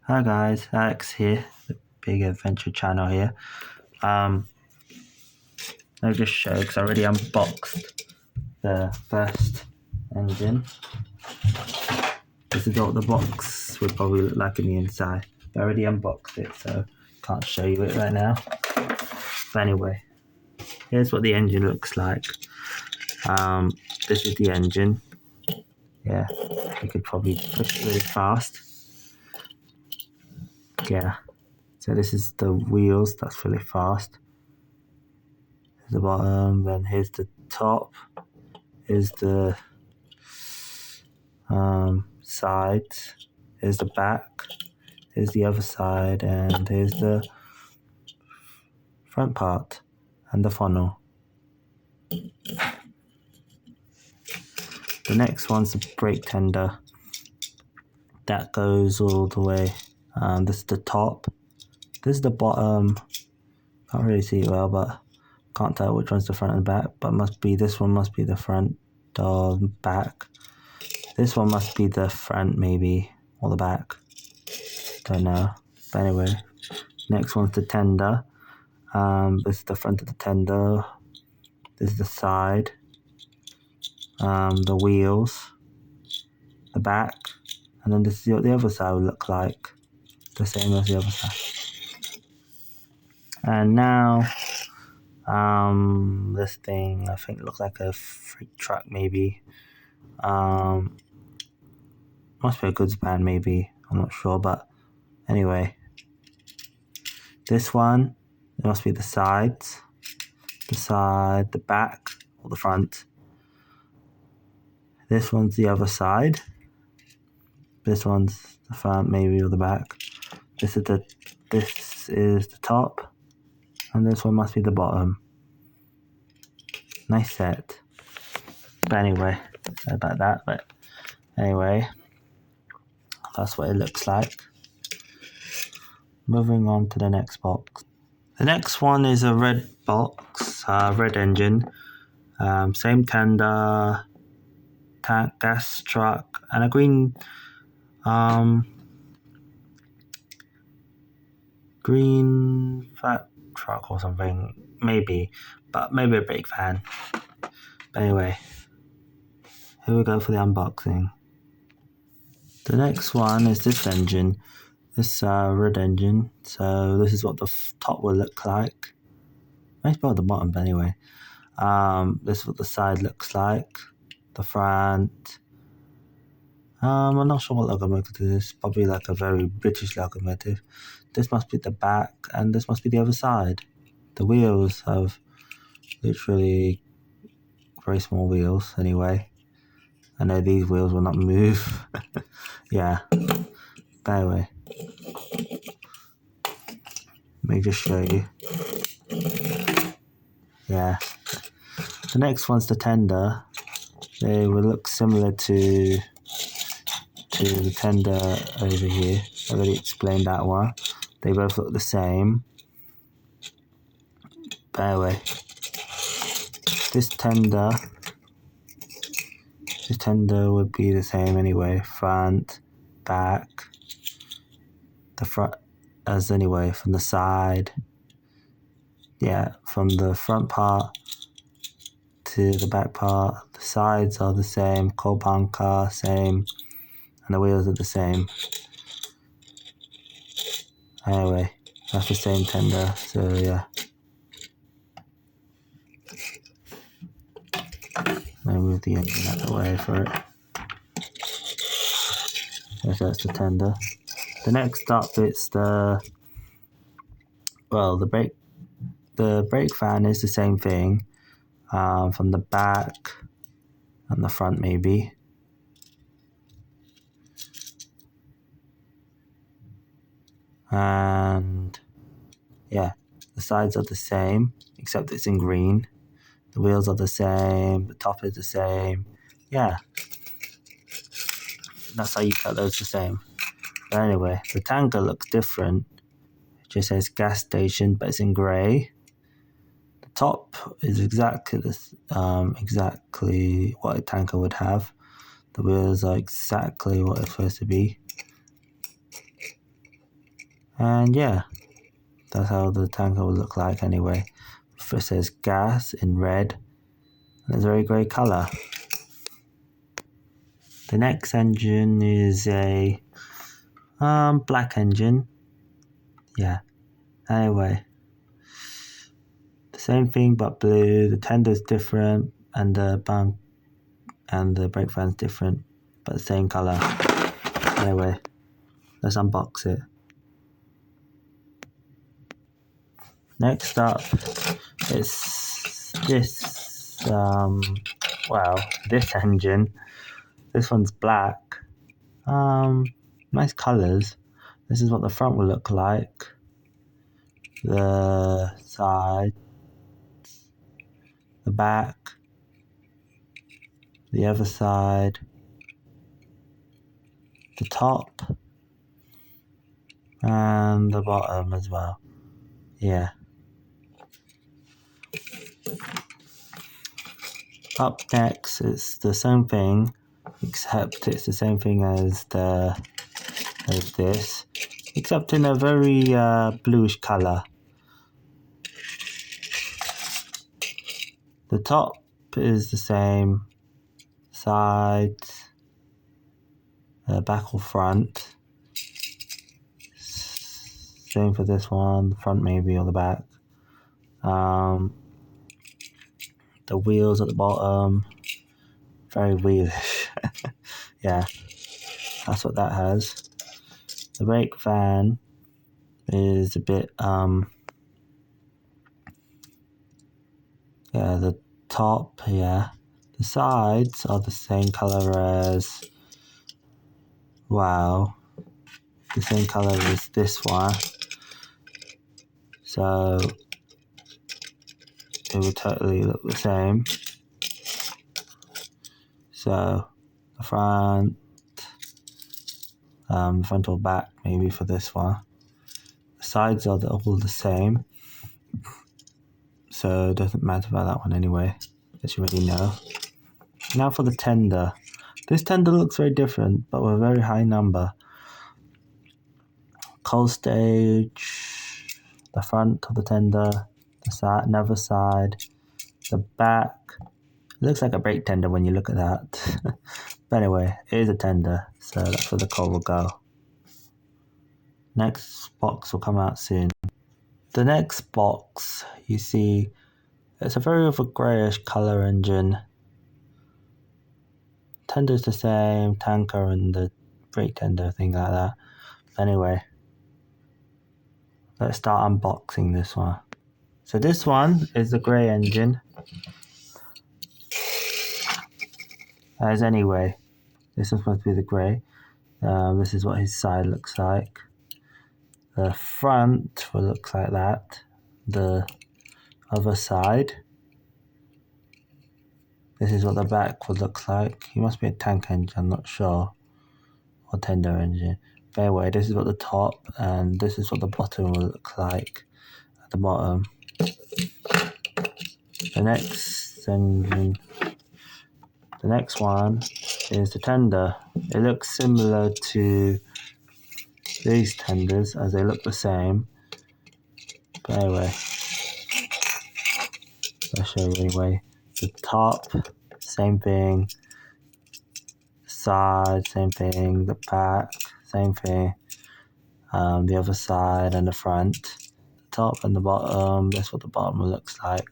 Hi guys, Alex here, the Big Adventure channel here. I'll just show because I already unboxed the first engine. This is what the box would probably look like in the inside. I already unboxed it, so can't show you it right now. But anyway, here's what the engine looks like. This is the engine. Yeah, you could probably push it really fast. Yeah, so this is the wheels. That's really fast. Here's the bottom, then here's the top. Here's the side. Here's the back. Here's the other side, and here's the front part and the funnel. The next one's the brake tender. That goes all the way. This is the top. This is the bottom. Can't really see it well, but can't tell which one's the front and back. But this one must be the front or back. This one must be the front maybe, or the back. Don't know. But anyway, next one's the tender. This is the front of the tender. This is the side. The wheels. The back. And then this is what the other side would look like. The same as the other side. And now, this thing, I think it looks like a freight truck maybe. Must be a goods van maybe. I'm not sure, but anyway. This one, it must be the sides. The side, the back, or the front. This one's the other side. This one's the front, maybe, or the back. This is the top, and this one must be the bottom. Nice set. But anyway, sorry about that. But anyway, that's what it looks like. Moving on to the next box. The next one is a red box, red engine. Same tender, tank, gas truck, and a green fat truck or something, maybe, but maybe a brake van. But anyway, here we go for the unboxing. The next one is this engine, this red engine. So this is what the top will look like. Maybe about the bottom, but anyway. This is what the side looks like. The front. I'm not sure what locomotive this is. Probably like a very British locomotive. This must be the back, and this must be the other side. The wheels have literally very small wheels. Anyway, I know these wheels will not move. Yeah. But anyway, let me just show you. Yeah. The next one's the tender. They will look similar to the tender over here. I already explained that one. They both look the same. But anyway, this tender would be the same anyway. Front, back, the front as anyway from the side. Yeah, from the front part to the back part. The sides are the same. Coal bunker, same. And the wheels are the same. Anyway, that's the same tender, so yeah. Let me move the engine out of the way for it. Yes, that's the tender. The next up it's the brake fan is the same thing. From the back and the front maybe. And yeah, the sides are the same, except it's in green. The wheels are the same, the top is the same. Yeah, that's how you cut those the same. But anyway, the tanker looks different. It just says gas station, but it's in grey. The top is exactly what a tanker would have. The wheels are exactly what it's supposed to be. And yeah, that's how the tanker will look like anyway. It says gas in red, and it's a very great colour. The next engine is a black engine. Yeah. Anyway, the same thing but blue. The tender's different, and the bump and the brake fan's different, but the same colour. Anyway, let's unbox it. Next up, it's this. This engine. This one's black. Nice colours. This is what the front will look like. The side, the back, the other side, the top, and the bottom as well. Yeah. Up next, it's the same thing, except it's the same thing as this, except in a very bluish colour. The top is the same, sides, back or front. Same for this one, the front maybe or the back. The wheels at the bottom, very wheelish. Yeah, that's what that has. The brake van is a bit, the top, yeah. The sides are the same colour as, the same colour as this one. So it would totally look the same. So the front or back maybe for this one. The sides are all the same. So it doesn't matter about that one anyway, as you already know. Now for the tender. This tender looks very different, but with a very high number. Cold stage, the front of the tender, the side, another side, the back. It looks like a brake tender when you look at that. But anyway, it is a tender, so that's where the coal will go. Next box will come out soon. The next box, you see, it's a very of a greyish colour engine. Tender's the same, tanker and the brake tender, thing like that. Anyway, let's start unboxing this one. So this one is the grey engine. Anyway, this is supposed to be the grey. This is what his side looks like. The front will look like that. The other side. This is what the back would look like. It must be a tank engine, I'm not sure. Or tender engine. But anyway, this is what the top and this is what the bottom will look like at the bottom. The next one is the tender. It looks similar to these tenders as they look the same. But anyway, I'll show you anyway. The top, same thing. Side, same thing. The back, same thing. The other side and the front. The top and the bottom, that's what the bottom looks like.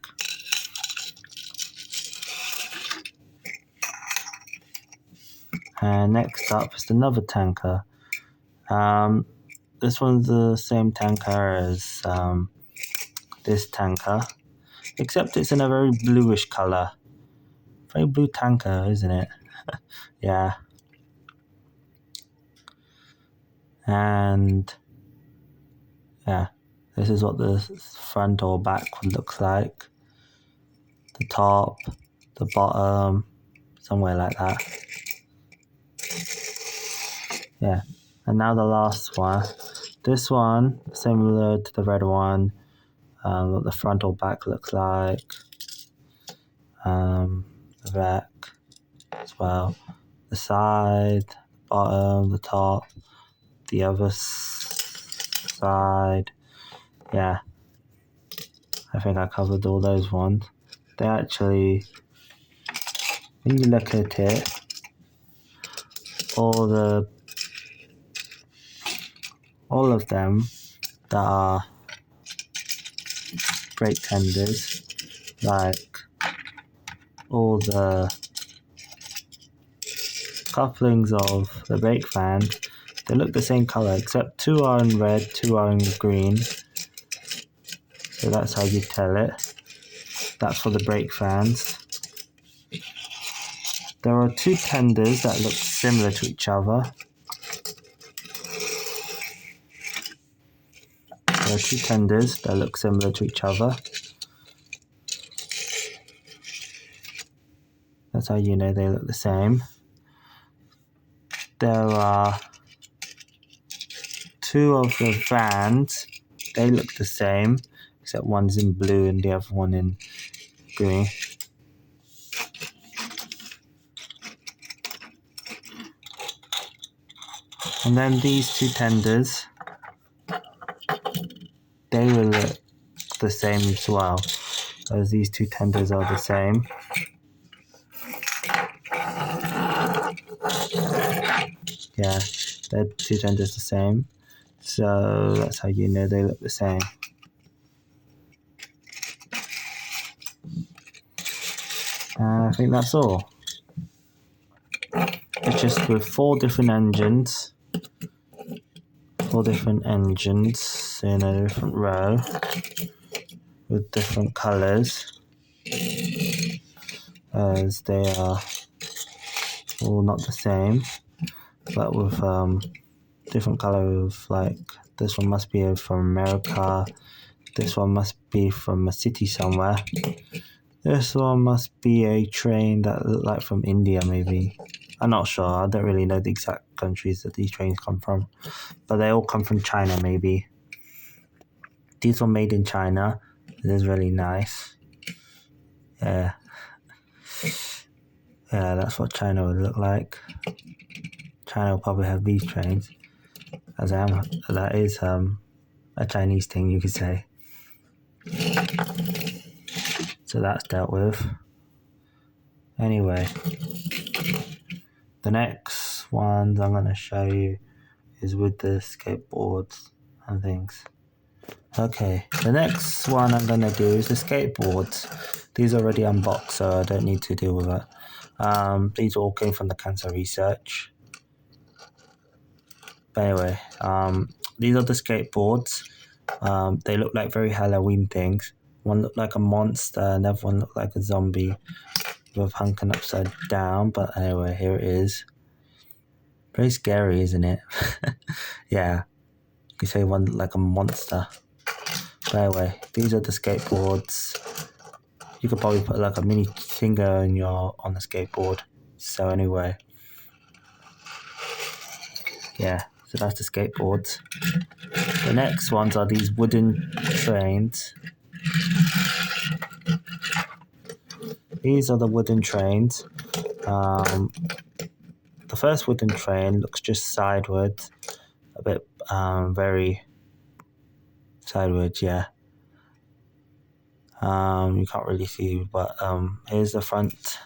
And next up is another tanker. This one's the same tanker as this tanker, except it's in a very bluish colour. Very blue tanker, isn't it? Yeah. And yeah, this is what the front or back would look like. The top, the bottom, somewhere like that. Yeah. And now the last one. This one, similar to the red one, what the front or back looks like. The back as well. The side, the bottom, the top, the other side. Yeah, I think I covered all those ones. They actually, when you look at it, all of them that are brake tenders, like all the couplings of the brake fan, they look the same color, except 2 are in red, 2 are in green. So that's how you tell it. That's for the brake fans. There are 2 tenders that look similar to each other. There are 2 tenders that look similar to each other. That's how you know they look the same. There are 2 of the vans. They look the same, except one's in blue and the other one in green. And then these 2 tenders, they will look the same as well, as these 2 tenders are the same. Yeah, they're 2 tenders the same. So that's how you know they look the same. And I think that's all. It's just with 4 different engines. 4 different engines in a different row with different colours, as they are all not the same, but with different colour of, like, this one must be from America, this one must be from a city somewhere, this one must be a train that look like from India maybe. I'm not sure, I don't really know the exact countries that these trains come from, but they all come from China maybe. These were made in China. This is really nice. Yeah, that's what China would look like. China will probably have these trains, that is a Chinese thing, you could say. So that's dealt with. Anyway, the next ones I'm going to show you is with the skateboards and things. Okay, the next one I'm going to do is the skateboards. These are already unboxed, so I don't need to deal with it. These all came from the cancer research. But anyway, these are the skateboards. They look like very Halloween things. One looked like a monster, and the other one looked like a zombie with hunking upside down. But anyway, here it is. Very scary, isn't it? Yeah, you could say one looked like a monster. But anyway, these are the skateboards. You could probably put like a mini finger on the skateboard. So anyway, yeah, so that's the skateboards. The next ones are these wooden trains. These are the wooden trains. The first wooden train looks just sideways, a bit very sideways, yeah. You can't really see, but here's the front,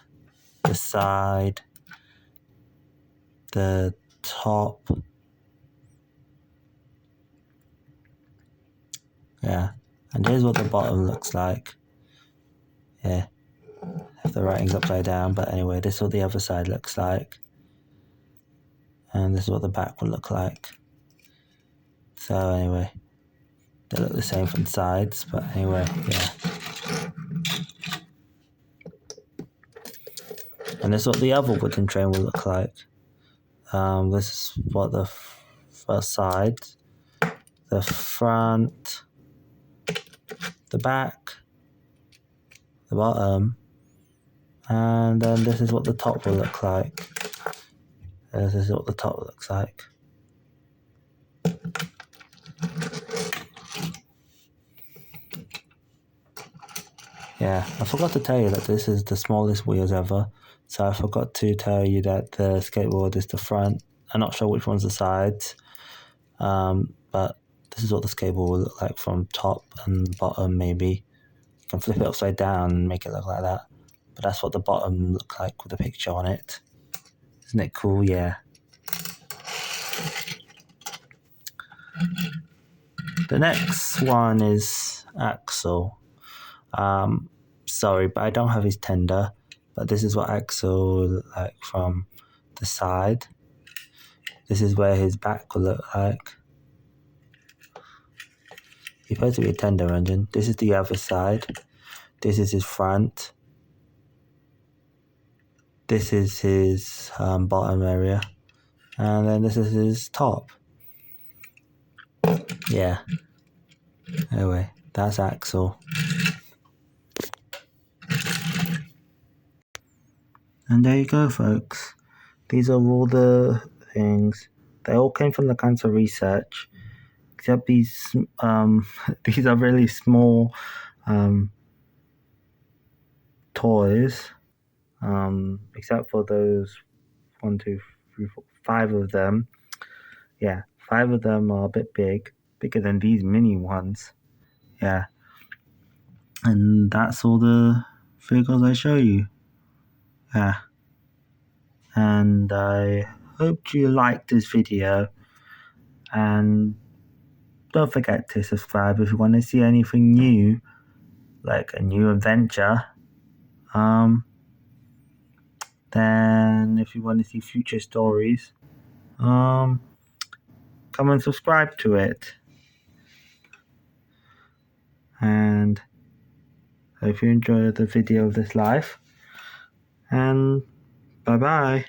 the side, the top. Yeah, and here's what the bottom looks like. Yeah, if the writing's upside down, but anyway, this is what the other side looks like. And this is what the back will look like. So anyway, they look the same from the sides, but anyway, yeah. And this is what the other wooden train will look like. This is what the first side, the front, the back, the bottom, and then this is what the top will look like. This is what the top looks like. Yeah, I forgot to tell you that this is the smallest wheels ever. So I forgot to tell you that the skateboard is the front. I'm not sure which one's the sides, but This is what the skateboard will look like from top and bottom, maybe. You can flip it upside down and make it look like that. But that's what the bottom looks like with a picture on it. Isn't it cool? Yeah. The next one is Axel. Sorry, but I don't have his tender. But this is what Axel will look like from the side. This is where his back will look like. He's supposed to be a tender engine. This is the other side. This is his front. This is his bottom area. And then this is his top. Yeah. Anyway, that's Axel. And there you go, folks. These are all the things. They all came from the cancer research. Except these these are really small toys. Except for those 1, 2, 3, 4, 5 of them. Yeah, 5 of them are a bit bigger than these mini ones. Yeah. And that's all the figures I show you. Yeah. And I hope you liked this video. And don't forget to subscribe if you want to see anything new, like a new adventure. Then if you want to see future stories, come and subscribe to it. And I hope you enjoyed the video of this life. And bye bye.